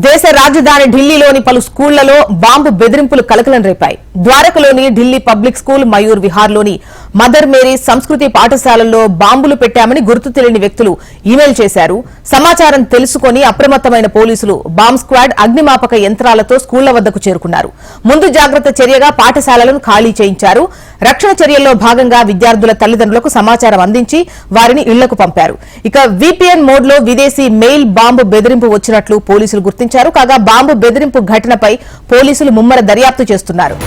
దేశ రాజధాని ఢిల్లీలోని పలు స్కూళ్లలో బాంబు బెదిరింపులు కలకలం రేపాయి. ద్వారకలోని ఢిల్లీ పబ్లిక్ స్కూల్, మయూర్ విహార్లోని మదర్ మేరీ సంస్కృతి పాఠశాలల్లో బాంబులు పెట్టామని గుర్తు తెలియని వ్యక్తులు ఈమెయిల్ చేశారు. సమాచారం తెలుసుకుని అప్రమత్తమైన పోలీసులు బాంబ్ స్క్వాడ్, అగ్నిమాపక యంత్రాలతో స్కూళ్ల వద్దకు చేరుకున్నారు. ముందు జాగ్రత్త చర్యగా పాఠశాలలను ఖాళీ చేయించారు. రక్షణ చర్యల్లో భాగంగా విద్యార్థుల తల్లిదండ్రులకు సమాచారం అందించి వారిని ఇళ్లకు పంపారు. ఇక విపిఎన్ మోడ్లో విదేశీ మెయిల్ బాంబు బెదిరింపు వచ్చినట్లు పోలీసులు గుర్తించారు. కాగా బాంబు బెదిరింపు ఘటనపై పోలీసులు ముమ్మర దర్యాప్తు చేస్తున్నారు.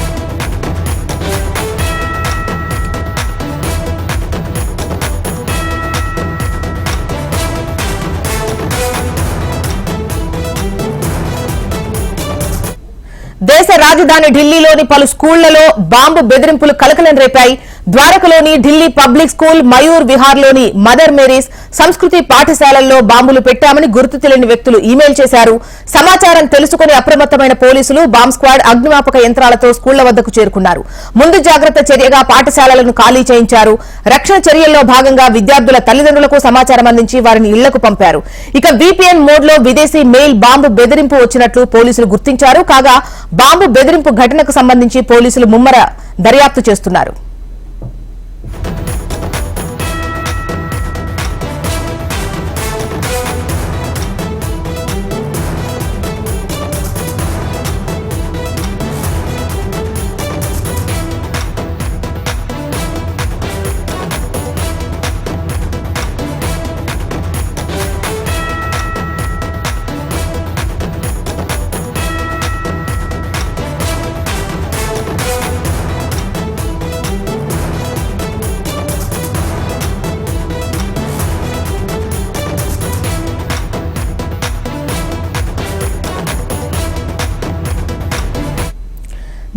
దేశ రాజధాని ఢిల్లీలోని పలు స్కూళ్లలో బాంబు బెదిరింపులు కలకలం రేపాయి. ద్వారకలోని ఢిల్లీ పబ్లిక్ స్కూల్, మయూర్ విహార్లోని మదర్ మేరీస్ సంస్కృతి పాఠశాలల్లో బాంబులు పెట్టామని గుర్తు తెలియని వ్యక్తులు ఈమెయిల్ చేశారు. సమాచారం తెలుసుకుని అప్రమత్తమైన పోలీసులు బాంబ్ స్క్వాడ్, అగ్నిమాపక యంత్రాలతో స్కూళ్ల వద్దకు చేరుకున్నారు. ముందు జాగ్రత్త చర్యగా పాఠశాలలను ఖాళీ చేయించారు. రక్షణ చర్యల్లో భాగంగా విద్యార్థుల తల్లిదండ్రులకు సమాచారం అందించి వారిని ఇళ్లకు పంపారు. ఇక విపిఎన్ మోడ్లో విదేశీ మెయిల్ బాంబు బెదిరింపు వచ్చినట్లు పోలీసులు గుర్తించారు. కాగా బాంబు బెదిరింపు ఘటనకు సంబంధించి పోలీసులు ముమ్మర దర్యాప్తు చేస్తున్నారు.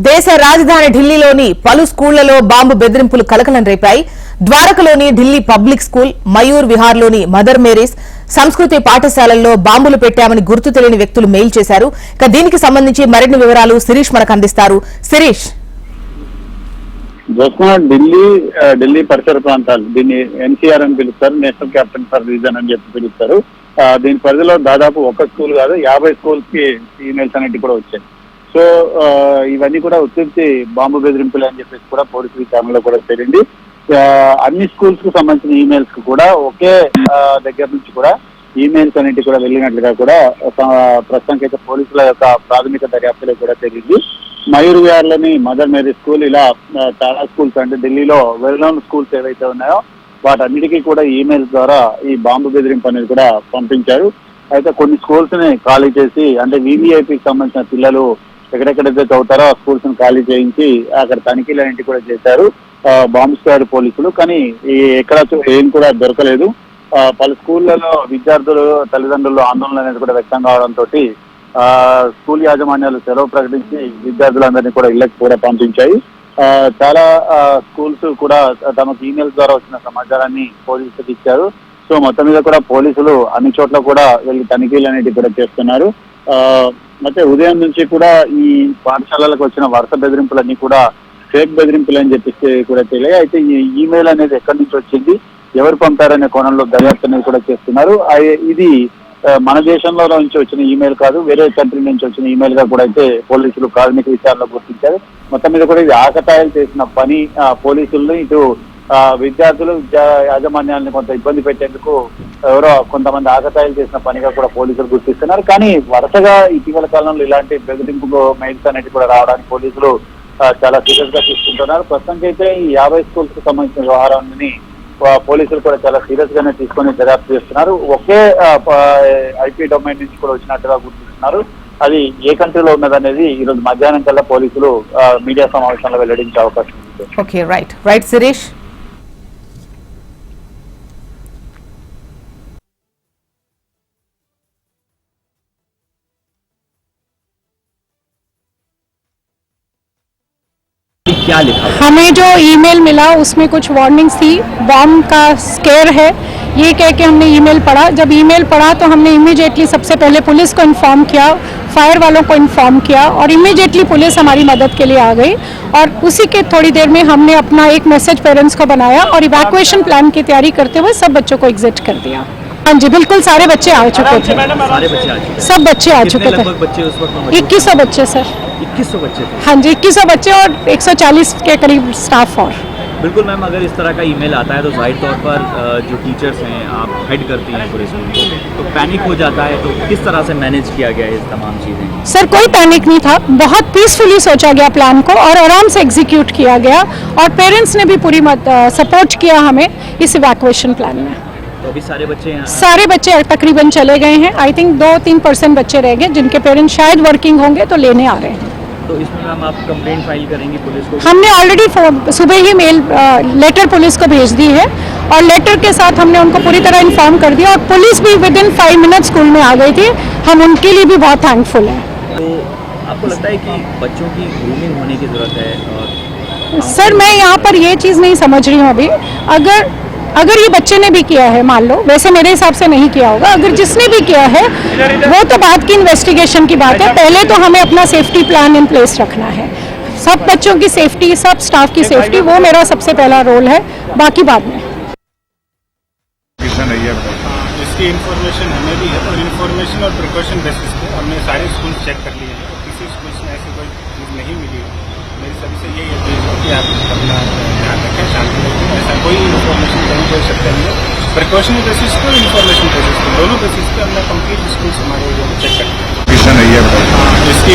దేశ రాజధాని ఢిల్లీలోని పలు స్కూళ్లలో బాంబు బెదిరింపులు కలకలం రేపాయి. ద్వారకలోని ఢిల్లీ పబ్లిక్ స్కూల్, మయూర్ విహార్లోని మదర్ మేరీస్ సంస్కృతి పాఠశాలల్లో బాంబులు పెట్టామని గుర్తు తెలియని వ్యక్తులు మెయిల్ చేశారు. ఇక దీనికి సంబంధించి మరిన్ని వివరాలు శిరీష్ మనకు అందిస్తారు. శిరీష్, ఢిల్లీ పరిసర ప్రాంతాలు, దీన్ని ఎన్సీఆర్ అని పిలుస్తారు, నేషనల్ క్యాపిటల్ ఫర్ రీజన్ అని చెప్పి పిలుస్తారు. దీని పరిధిలో దాదాపు ఒక స్కూల్ కాదు 50 స్కూల్స్ కి ఈమెయిల్స్ అనేవి కూడా వచ్చాయి. సో ఇవన్నీ కూడా ఉత్పత్తి బాంబు బెదిరింపులు అని చెప్పేసి కూడా పోలీసు విచారణలో కూడా తెలియంది. అన్ని స్కూల్స్ కు సంబంధించిన ఈమెయిల్స్ కు కూడా ఒకే దగ్గర నుంచి కూడా ఈమెయిల్స్ అన్నిటి కూడా వెళ్ళినట్లుగా కూడా ప్రస్తుతానికి అయితే పోలీసుల యొక్క ప్రాథమిక దర్యాప్తులో కూడా తెలియదు. మయూర్ విహార్లోని మదర్ మేరీ స్కూల్, ఇలా చాలా స్కూల్స్ అంటే ఢిల్లీలో వెల్ నోన్ స్కూల్స్ ఏవైతే ఉన్నాయో వాటన్నిటికీ కూడా ఈమెయిల్స్ ద్వారా ఈ బాంబు బెదిరింపు అనేది కూడా పంపించారు. అయితే కొన్ని స్కూల్స్ ని ఖాళీ చేసి, అంటే వీవీఐపీకి సంబంధించిన పిల్లలు ఎక్కడెక్కడైతే చదువుతారో ఆ స్కూల్స్ ని ఖాళీ చేయించి అక్కడ తనిఖీలు అనేవి కూడా చేశారు బాంబ్ స్క్వాడ్ పోలీసులు. కానీ ఎక్కడ ఏం కూడా దొరకలేదు. పలు స్కూళ్లలో విద్యార్థులు తల్లిదండ్రులు ఆందోళన అనేది కూడా వ్యక్తం కావడంతో స్కూల్ యాజమాన్యాలు సెలవు ప్రకటించి విద్యార్థులందరినీ కూడా ఇళ్లకు కూడా పంపించాయి. చాలా స్కూల్స్ కూడా తమకు ఈమెయిల్స్ ద్వారా వచ్చిన సమాచారాన్ని పోలీసులకు ఇచ్చారు. సో మొత్తం మీద కూడా పోలీసులు అన్ని చోట్ల కూడా వెళ్ళి తనిఖీలు అనేవి కూడా చేస్తున్నారు. అయితే ఉదయం నుంచి కూడా ఈ పాఠశాలలకు వచ్చిన వరుస బెదిరింపులన్నీ కూడా ఫేక్ బెదిరింపులు అని చెప్పేసి కూడా తెలియ. అయితే ఈ ఈమెయిల్ అనేది ఎక్కడి నుంచి వచ్చింది, ఎవరు పంపారనే కోణంలో దర్యాప్తు అనేది కూడా చేస్తున్నారు. ఇది మన దేశంలో నుంచి వచ్చిన ఈమెయిల్ కాదు, వేరే కంట్రీ నుంచి వచ్చిన ఈమెయిల్ గా కూడా అయితే పోలీసులు ప్రాథమిక విచారణలో గుర్తించారు. మొత్తం మీద కూడా ఇది ఆకతాయిలు చేసిన పని. పోలీసుల్ని ఇటు విద్యార్థులు యాజమాన్యాలను కొంత ఇబ్బంది పెట్టేందుకు ఎవరో కొంతమంది ఆకతాయిలు చేసిన పనిగా కూడా పోలీసులు గుర్తిస్తున్నారు. కానీ వరుసగా ఇటీవల కాలంలో ఇలాంటి బెదిరింపు మెయిల్స్ అనేది కూడా రావడానికి పోలీసులు చాలా సీరియస్ గా తీసుకుంటున్నారు. ప్రస్తుతానికి అయితే ఈ 50 స్కూల్స్ కు సంబంధించిన వ్యవహారాన్ని పోలీసులు కూడా చాలా సీరియస్ గానే తీసుకొని దర్యాప్తు చేస్తున్నారు. ఒకే ఐపీ డొమైన్ నుంచి కూడా వచ్చినట్టుగా గుర్తిస్తున్నారు. అది ఏ కంట్రీలో ఉన్నదనేది ఈ రోజు మధ్యాహ్నం కల్లా పోలీసులు మీడియా సమావేశంలో వెల్లడించే అవకాశం ఉంది. Okay, right Shirish. क्या लिखा? हमें जो ईमेल मिला उसमें कुछ वार्निंग्स थी, बॉम्ब का स्केयर है ये कह के हमने ईमेल पढ़ा. जब ईमेल पढ़ा तो हमने इमीडिएटली सबसे पहले पुलिस को इन्फॉर्म किया, फायर वालों को इन्फॉर्म किया और इमीडिएटली पुलिस हमारी मदद के लिए आ गई. और उसी के थोड़ी देर में हमने अपना एक मैसेज पेरेंट्स को बनाया और इवैक्यूएशन प्लान की तैयारी करते हुए सब बच्चों को एग्जिट कर दिया. हाँ जी बिल्कुल सारे बच्चे आ चुके थे, सारे बच्चे आ चुके हैं। सब बच्चे आ कितने चुके थे। लगभग बच्चे उस वक्त मौजूद थे? 2100 बच्चे सर। 2100 बच्चे थे। हाँ जी 2100 बच्चे और 140 के करीब स्टाफ और। बिल्कुल मैम, अगर इस तरह का ईमेल आता है तो जाहिर तौर पर जो टीचर्स हैं, आप हेड करती हैं पूरे स्कूल को, तो पैनिक हो जाता है। तो किस तरह से मैनेज किया गया है ये तमाम चीज़ें? सर कोई पैनिक नहीं था, बहुत पीसफुली सोचा गया प्लान को और आराम से एग्जीक्यूट किया गया और पेरेंट्स ने भी पूरी सपोर्ट किया हमें इस इवैक्यूएशन प्लान में। तो अभी सारे बच्चे यहाँ सारे बच्चे तकरीबन चले गए हैं, आई थिंक 2-3% बच्चे रह गए जिनके पेरेंट्स शायद वर्किंग होंगे तो लेने आ रहे हैं। तो इसमें मैम आप कंप्लेंट फाइल करेंगी पुलिस को? हमने ऑलरेडी सुबह ही लेटर पुलिस को भेज दी है और लेटर के साथ हमने उनको पूरी तरह इन्फॉर्म कर दिया और पुलिस भी विद इन 5 मिनट स्कूल में आ गई थी। हम उनके लिए भी बहुत थैंकफुल हैं। तो आपको लगता है कि बच्चों की ग्रूमिंग होने की ज़रूरत है? और सर मैं यहाँ पर ये चीज़ नहीं समझ रही हूँ अभी, अगर ये बच्चे ने भी किया है, मान लो, वैसे मेरे हिसाब से नहीं किया होगा, अगर जिसने भी किया है वो तो बाद की इन्वेस्टिगेशन की बात है। पहले तो हमें अपना सेफ्टी प्लान इन प्लेस रखना है, सब बच्चों की सेफ्टी, सब स्टाफ की सेफ्टी, वो मेरा सबसे पहला रोल है, बाकी बाद में। इसकी इन्फॉर्मेशन हमें भी है और इन्फॉर्मेशन और प्रिकॉशन बेसिस पे हमने सारे स्कूल चेक कर लिए हैं और किसी स्कूल में ऐसी कोई चीज़ नहीं मिली है। मेरी सभी से यही अपील है कि आप अपना ध्यान रखें, शांति रखें, ऐसा कोई इन्फॉर्मेशन कहीं कोई सकता नहीं है। प्रिकॉशन बेसिस पे और इन्फॉर्मेशन बेसिस पे, दोनों बेसिस पे हमने कंप्लीट स्कूल हमारे एरिया में चेक कर लिया। इसकी